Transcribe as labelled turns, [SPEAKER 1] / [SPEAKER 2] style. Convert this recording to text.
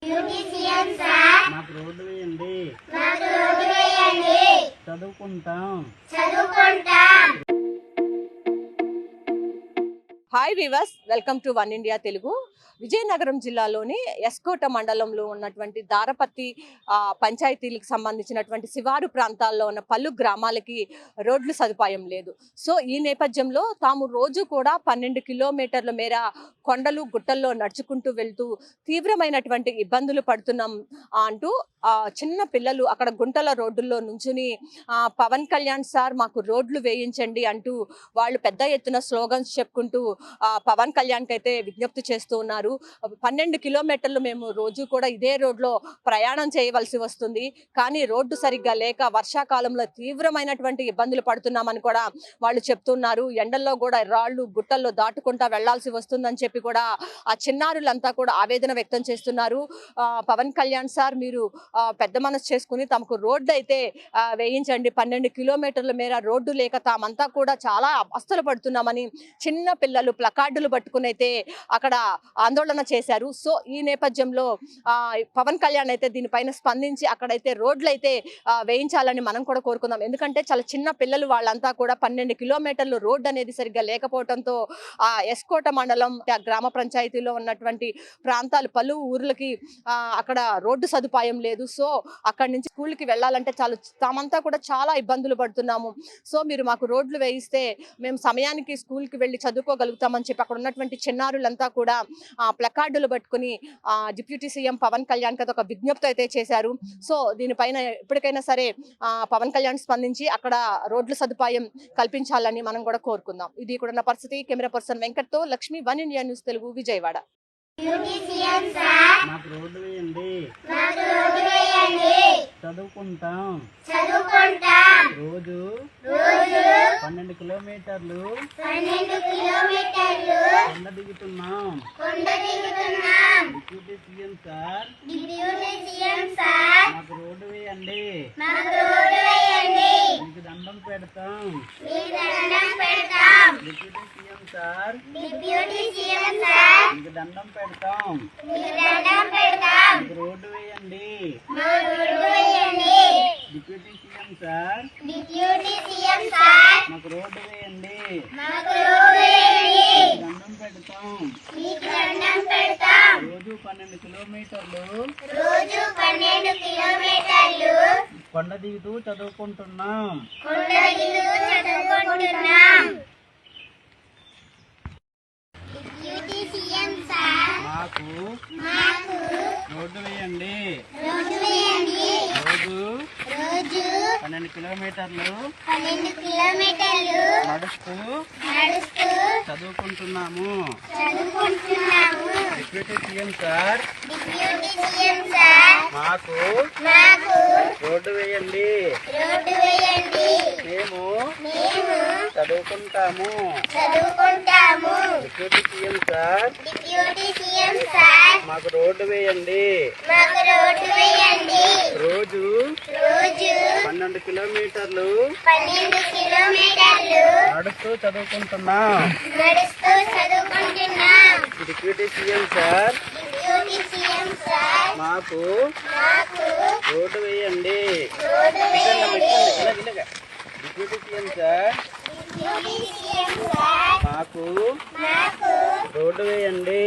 [SPEAKER 1] మాకు రోడ్డు వేయండి, చదువుకుంటాం.
[SPEAKER 2] Hi weavers, welcome to one India Telugu. Vizianagaram జిల్లాలోని ఎస్కోట మండలంలో ఉన్నటువంటి దారపత్తి పంచాయతీలకు సంబంధించినటువంటి శివారు ప్రాంతాల్లో ఉన్న పలు గ్రామాలకి రోడ్లు సదుపాయం లేదు. సో ఈ నేపథ్యంలో తాము రోజు కూడా 12 కిలోమీటర్ల మేర కొండలు గుట్టల్లో నడుచుకుంటూ వెళ్తూ తీవ్రమైనటువంటి ఇబ్బందులు పడుతున్నాం అంటూ చిన్న పిల్లలు అక్కడ గుంటల రోడ్డుల్లో నుంచుని పవన్ కళ్యాణ్ సార్ మాకు రోడ్లు వేయించండి అంటూ వాళ్ళు పెద్ద ఎత్తున స్లోగన్స్ చెప్పుకుంటూ పవన్ కళ్యాణ్కి అయితే విజ్ఞప్తి చేస్తూ ఉన్నారు. 12 కిలోమీటర్లు మేము రోజు కూడా ఇదే రోడ్లో ప్రయాణం చేయవలసి వస్తుంది. కానీ రోడ్డు సరిగ్గా లేక వర్షాకాలంలో తీవ్రమైనటువంటి ఇబ్బందులు పడుతున్నామని కూడా వాళ్ళు చెప్తున్నారు. ఎండల్లో కూడా రాళ్ళు గుట్టల్లో దాటుకుంటా వెళ్లాల్సి వస్తుందని చెప్పి కూడా ఆ చిన్నారులంతా కూడా ఆవేదన వ్యక్తం చేస్తున్నారు. పవన్ కళ్యాణ్ సార్ మీరు పెద్ద మనసు చేసుకుని తమకు రోడ్డు అయితే వేయించండి. 12 కిలోమీటర్ల మేర రోడ్డు లేక తామంతా కూడా చాలా అవస్థలు పడుతున్నామని చిన్న పిల్లలు ప్లకార్డులు పట్టుకుని అయితే అక్కడ ఆందోళన చేశారు. సో ఈ నేపథ్యంలో పవన్ కళ్యాణ్ అయితే దీనిపైన స్పందించి అక్కడైతే రోడ్లు అయితే వేయించాలని మనం కూడా కోరుకుందాం. ఎందుకంటే చాలా చిన్న పిల్లలు వాళ్ళంతా కూడా 12 కిలోమీటర్లు రోడ్డు అనేది సరిగ్గా లేకపోవడంతో ఎస్కోట మండలం గ్రామ పంచాయతీలో ఉన్నటువంటి ప్రాంతాలు పలు ఊర్లకి అక్కడ రోడ్డు సదుపాయం లేదు. సో అక్కడి నుంచి స్కూల్కి వెళ్ళాలంటే తామంతా కూడా చాలా ఇబ్బందులు పడుతున్నాము. సో మీరు మాకు రోడ్లు వేయిస్తే మేము సమయానికి స్కూల్కి వెళ్ళి చదువుకోగలుగుతామని చెప్పి అక్కడ ఉన్నటువంటి చిన్నారులంతా కూడా ప్లకార్డులు పట్టుకుని డిప్యూటీ సీఎం పవన్ కళ్యాణ్ కి ఒక విజ్ఞప్తి అయితే చేశారు. సో దీనిపైన ఎప్పటికైనా సరే పవన్ కళ్యాణ్ స్పందించి అక్కడ రోడ్ల సదుపాయం కల్పించాలని మనం కూడా కోరుకుందాం. ఇది కూడా నా పరిస్థితి. కెమెరా పర్సన్ వెంకట్తో Lakshmi, one India news Telugu, Vijayawada.
[SPEAKER 1] మాకు రోడ్డు వేయండి, చదువుకుంటాం. రోజు 12 కిలోమీటర్లు కొండ దిగుతున్నాం. డిప్యూటీ సీఎం సార్ మాకు రోడ్డు వేయండి, మీకు దండం పెడతాం. డిప్యూటీ సీఎం సార్ మీకు దండం పెడతాం. మీకు రోడ్డు వేయండి. డిప్యూటీ సీఎం సార్ మాకు రోడ్డు వేయండి, దండం పెడతాం. రోజు 12 కిలోమీటర్లు కొండ దిగుతూ చదువుకుంటున్నాం. మాకు రోడ్డు వేయండి. రోజు 12 కిలోమీటర్లు నడుస్తూ చదువుకుంటున్నాము. డిప్యూటీ సీఎం సార్ మాకు రోడ్డు వేయండి, మేము చదువుకుంటాము. డిప్యూటీ సీఎం సార్ మాకు రోడ్డు వేయండి. రోజు 12 కిలోమీటర్లు నడుస్తూ చదువుకుంటున్నాం. డిప్యూటీ సీఎం సార్ మాకు రోడ్డు వేయండి. డిప్యూటీ సీఎం సార్ మాకు రోడ్డు వేయండి.